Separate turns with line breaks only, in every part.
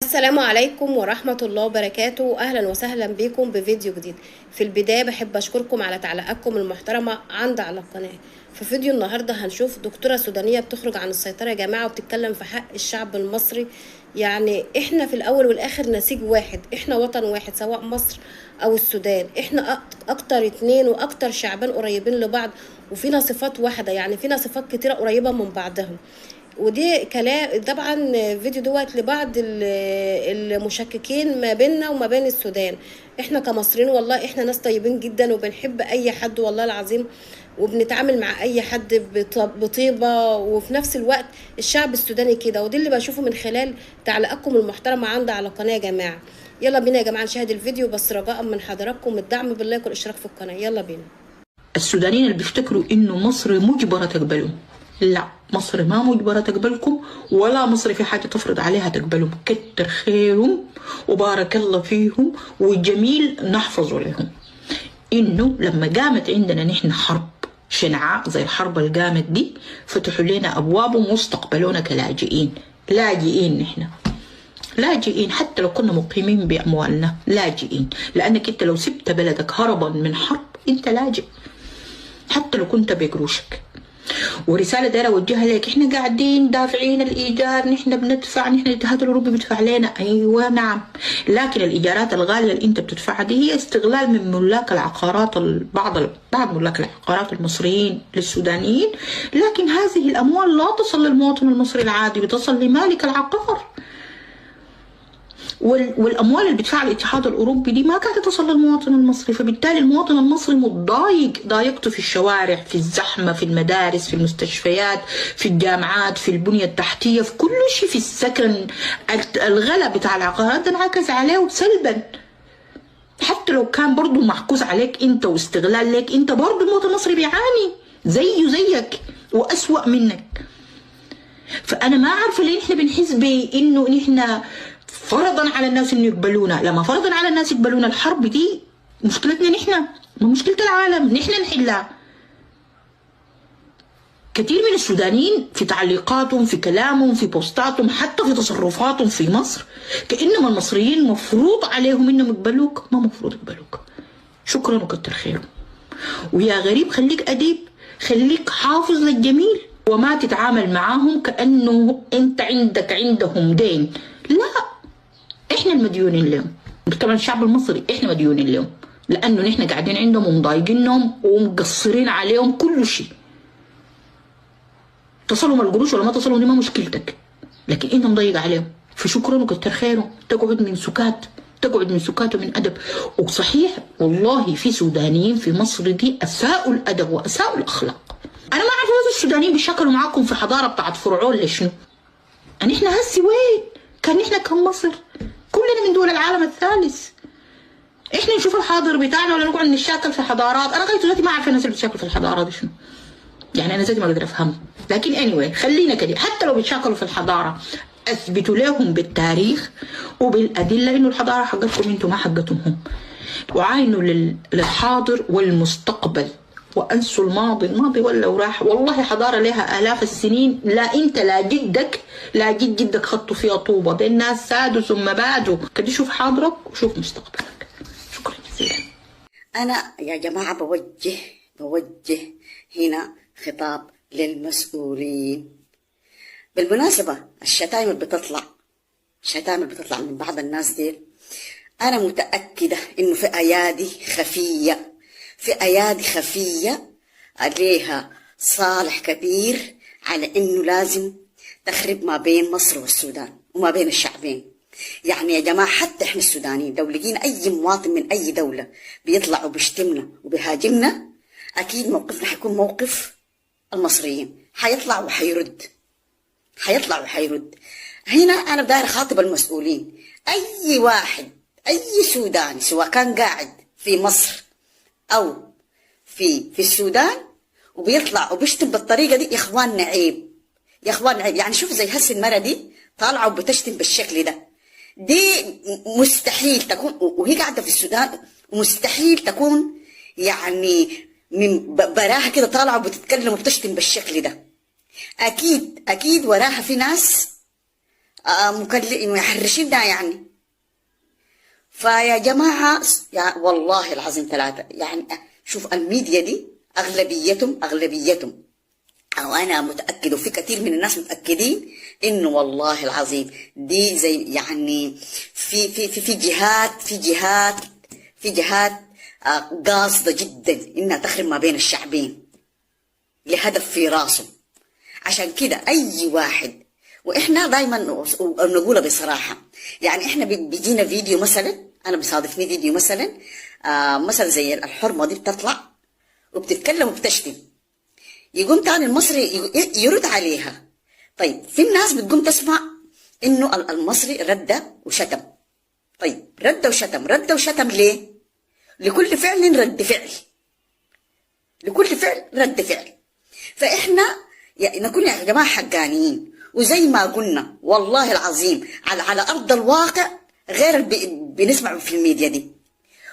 السلام عليكم ورحمة الله وبركاته. أهلا وسهلا بكم بفيديو جديد. في البداية بحب أشكركم على تعليقاتكم المحترمة عندي على القناة. في فيديو النهاردة هنشوف دكتورة سودانية بتخرج عن السيطرة يا جماعة وبتتكلم في حق الشعب المصري. يعني احنا في الأول والآخر نسيج واحد، احنا وطن واحد سواء مصر أو السودان. احنا أكتر اتنين وأكتر شعبين قريبين لبعض، وفينا صفات واحدة، يعني فينا صفات كتيرة قريبة من بعضهم. ودي كلام طبعا فيديو دوت لبعض المشككين ما بيننا وما بين السودان. احنا كمصريين والله احنا ناس طيبين جدا وبنحب اي حد والله العظيم، وبنتعامل مع اي حد بطيبه. وفي نفس الوقت الشعب السوداني كده، ودي اللي بشوفه من خلال تعليقاتكم المحترمه عندي على القناه يا جماعه. يلا بينا يا جماعه نشاهد الفيديو، بس رجاء من حضراتكم الدعم باللايك والاشتراك في القناه. يلا بينا.
السودانيين اللي بيفتكروا انه مصر مجبره تقبلهم، لا، مصر ما مجبره تقبلكم، ولا مصر في حاجه تفرض عليها تقبلهم. كتر خيرهم وبارك الله فيهم، وجميل نحفظوا لهم انه لما قامت عندنا نحن حرب شنعاء زي الحرب اللي قامت دي، فتحوا لنا ابوابهم واستقبلونا كلاجئين. لاجئين نحن، لاجئين حتى لو كنا مقيمين باموالنا، لاجئين، لانك انت لو سبت بلدك هربا من حرب انت لاجئ حتى لو كنت بقروشك. ورسالة دايرة أوجهها لك، إحنا قاعدين دافعين الإيجار، نحن بندفع، نحن الاتحاد الأوروبي بيدفع لنا، أيوة نعم، لكن الإيجارات الغالية اللي أنت بتدفعها دي هي استغلال من ملاك العقارات، بعض ملاك العقارات المصريين للسودانيين، لكن هذه الأموال لا تصل للمواطن المصري العادي، بتصل لمالك العقار. والاموال اللي بيدفعها الاتحاد الاوروبي دي ما قاعده تصل للمواطن المصري، فبالتالي المواطن المصري متضايق، ضايقته في الشوارع، في الزحمه، في المدارس، في المستشفيات، في الجامعات، في البنيه التحتيه، في كل شيء، في السكن. الغلاء بتاع العقارات ده انعكس عليه سلبا، حتى لو كان برضه محكوز عليك انت واستغلال لك انت، برضه المواطن المصري بيعاني زيه زيك واسوأ منك. فانا ما عارفه ليه احنا بنحس بانه نحن فرضا على الناس انه يقبلونا. لما فرضا على الناس يقبلونا، الحرب دي مشكلتنا نحن، ما مشكلة العالم، نحن نحلها. كثير من السودانيين في تعليقاتهم، في كلامهم، في بوستاتهم، حتى في تصرفاتهم في مصر، كأنما المصريين مفروض عليهم انهم يقبلوك. ما مفروض يقبلوك. شكرا وكتر خيرهم. ويا غريب خليك أديب، خليك حافظ للجميل، وما تتعامل معاهم كأنه انت عندهم دين. لا، احنا المديونين لهم. طبعا الشعب المصري احنا مديونين لهم، لانه نحن قاعدين عندهم ومضايقينهم ومقصرين عليهم كل شيء. تصلهم القروش ولا ما تصلهم دي ما مشكلتك، لكن انت مضايق عليهم. فشكرا وكتر خيرهم. تقعد من سكات ومن ادب. وصحيح والله في سودانيين في مصر دي اساءوا الادب واساءوا الاخلاق. انا ما اعرف هذول السودانيين بيشكلوا معاكم في حضاره بتاعت فرعون لشنو؟ يعني احنا هسي وين كان احنا كمصر؟ كلنا من دول العالم الثالث. احنا نشوف الحاضر بتاعنا ولا نقعد نتشاكل في حضارات؟ انا غايته ذاتي ما اعرف الناس اللي بتشاكل في الحضارات دي شنو. يعني انا ذاتي ما اقدر افهم. لكن anyway خلينا كده، حتى لو بيتشاكلوا في الحضاره اثبتوا لهم بالتاريخ وبالادله انه الحضاره حقتكم انتم ما حقتهم هم. وعاينوا للحاضر والمستقبل وانسوا الماضي ولا وراح. والله حضاره لها الاف السنين، لا انت لا جدك لا جدك خطوا فيها طوبه. دي الناس سادوا ثم بادوا. كده شوف حاضرك وشوف مستقبلك. شكرا جزيلا.
انا يا جماعه بوجه هنا خطاب للمسؤولين. بالمناسبه الشتائم اللي بتطلع من بعض الناس دي، انا متاكده انه في ايادي خفيه عليها صالح كبير على انه لازم تخرب ما بين مصر والسودان وما بين الشعبين. يعني يا جماعه حتى احنا السودانيين لو لقينا اي مواطن من اي دوله بيطلع وبيشتمنا وبيهاجمنا، اكيد موقفنا حيكون موقف المصريين، حيطلع وحيرد. هنا انا بداير اخاطب المسؤولين. اي واحد، اي سوداني سواء كان قاعد في مصر او في السودان وبيطلع وبيشتم بالطريقه دي، يا اخواننا عيب. يعني شوف زي هسه المره دي طالعه وبتشتم بالشكل ده، دي مستحيل تكون، وهي قاعده في السودان، ومستحيل تكون يعني من براها كده طالعه وبتتكلم وبتشتم بالشكل ده. اكيد وراها في ناس يحرشنا يعني. فيا جماعة والله العظيم ثلاثة يعني، شوف الميديا دي أغلبيتهم أو أنا متأكد وفي كثير من الناس متأكدين إنه والله العظيم دي زي يعني في جهات قاصدة جدا إنها تخرب ما بين الشعبين لهدف في راسه. عشان كده أي واحد، وإحنا دايما نقولها بصراحة، يعني إحنا بيجينا فيديو مثلا، أنا بيصادفني فيديو مثلا مثلا زي الحرمة دي بتطلع وبتتكلم وبتشتم، يقوم تاني المصري يرد عليها. طيب في الناس بتقوم تسمع إنه المصري رد وشتم. طيب رد وشتم ليه؟ لكل فعل رد فعل، لكل فعل رد فعل. فإحنا نكون يا جماعة حقانيين، وزي ما قلنا والله العظيم على أرض الواقع غير بنسمع في الميديا دي.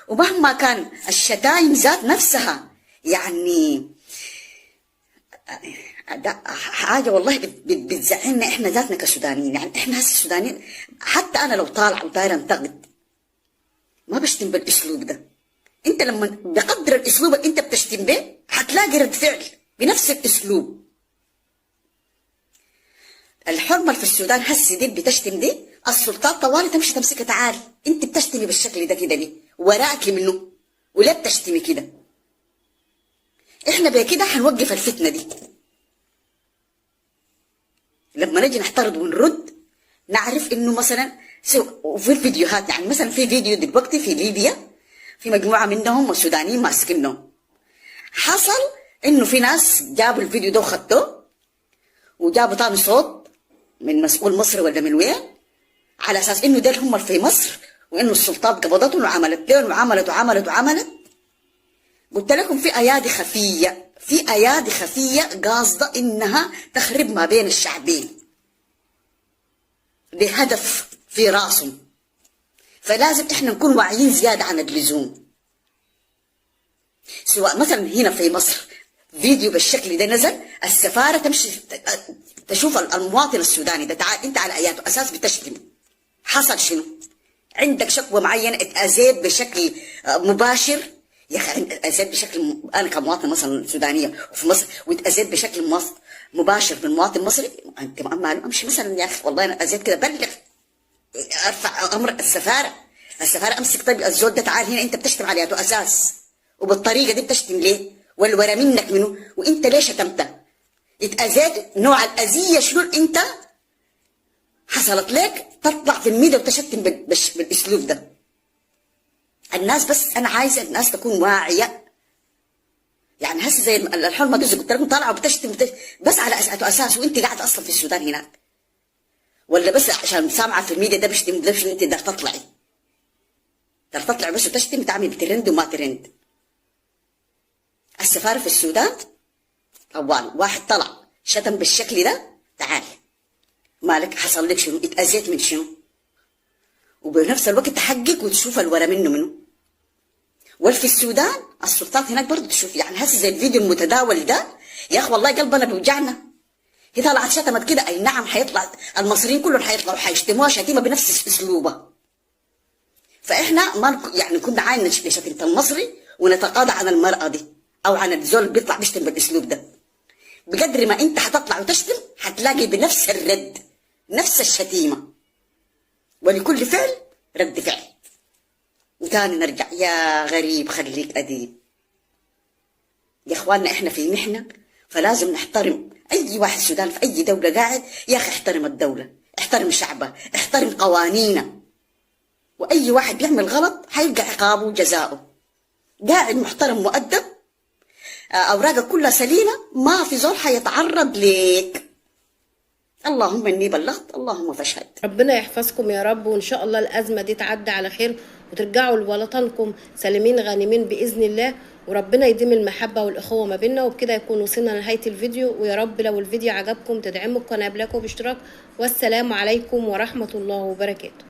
ومهما كان الشتايم ذات نفسها يعني حاجة والله بتزعلنا إحنا ذاتنا كسودانيين. يعني إحنا هسه السودانيين، حتى أنا لو طالع وداير أنتقد ما بشتم بالأسلوب ده. أنت لما بقدر الأسلوب اللي أنت بتشتم به حتلاقي رد فعل بنفس الأسلوب. الحرمة في السودان هسه دي بتشتم دي، السلطات طوالي تمشي تمسكها، تعال أنت بتشتمي بالشكل ده كده ليه؟ وراك منه وليه بتشتمي كده؟ إحنا بكده حنوقف الفتنة دي. لما نجي نحترض ونرد نعرف إنه مثلا وفي الفيديوهات، يعني مثلا في فيديو دلوقتي في ليبيا في مجموعة منهم السودانيين ماسكينهم، حصل إنه في ناس جابوا الفيديو ده وخدوه وجابوا تاني صوت من مسؤول مصري ولا من وين، على أساس إنه ده هم في مصر وإنه السلطات قبضتهم وعملت لهم وعملت. قلت لكم في أيادي خفية قاصدة إنها تخرب ما بين الشعبين بهدف في راسهم. فلازم إحنا نكون واعيين زيادة عن اللزوم. سواء مثلا هنا في مصر فيديو بالشكل ده نزل، السفارة تمشي تشوف المواطن السوداني ده، تعال أنت على أياته أساس بتشتم، حصل شنو؟ عندك شكوى معينة اتأذيت بشكل مباشر، يا أخي اتأذيت بشكل، أنا كمواطن مثلا سودانية وفي مصر واتأذيت بشكل مباشر من مواطن مصري، أنت معلوم أمشي مثلا يا أخي والله أنا أذيت كده، بلغ، ارفع امر السفاره امسك. طيب الزول ده تعال هنا انت بتشتم عليته اساس وبالطريقه دي بتشتم ليه؟ والورا منك منه؟ وانت ليه شتمته؟ اتاذيت، نوع الاذيه شنو انت حصلت لك تطلع في الميديا وتشتم بالاسلوب ده؟ الناس بس انا عايزه الناس تكون واعيه. يعني هسه زي الحرمه دي قلت لكم طالعه وبتشتم بس على اساس وانت قاعده اصلا في السودان هناك، ولا بس عشان سامعه في الميديا ده بشتم ده انت تقدر تطلعي بس وتشتم تعمل ترند وما ترند. السفاره في السودان طوال واحد طلع شتم بالشكل ده، تعال مالك؟ حصل لك شنو؟ اتأذيت من شنو؟ وبنفس الوقت تحقق وتشوف الورا منه. وفي السودان السلطات هناك برضه تشوف. يعني هسه زي الفيديو المتداول ده يا اخي والله قلبنا بيوجعنا. هي طلعت شتمت كده، اي نعم حيطلع المصريين كلهم حيطلعوا حيشتموها شتيمه بنفس اسلوبها. فاحنا ما يعني كنا عايزين شتيمه المصري ونتقاضى عن المراه دي او عن الزول اللي بيطلع بيشتم بالاسلوب ده. بقدر ما انت حتطلع وتشتم حتلاقي بنفس الرد، نفس الشتيمه، ولكل فعل رد فعل. وتاني نرجع يا غريب خليك اديب. يا اخواننا احنا في محنه، فلازم نحترم اي واحد سودان في اي دوله قاعد. يا اخي احترم الدوله، احترم شعبها، احترم قوانينها. واي واحد بيعمل غلط حيلقى عقابه وجزاؤه. قاعد محترم مؤدب، اوراقك كلها سليمه، ما في زول حيتعرض ليك. اللهم اني بلغت، اللهم فاشهد.
ربنا يحفظكم يا رب، وان شاء الله الازمه دي تعدي على خير وترجعوا لوطنكم سالمين غانمين باذن الله، وربنا يديم المحبه والاخوه ما بيننا. وبكده يكون وصلنا لنهايه الفيديو، ويا رب لو الفيديو عجبكم تدعموا القناه بلايك وباشتراك. والسلام عليكم ورحمه الله وبركاته.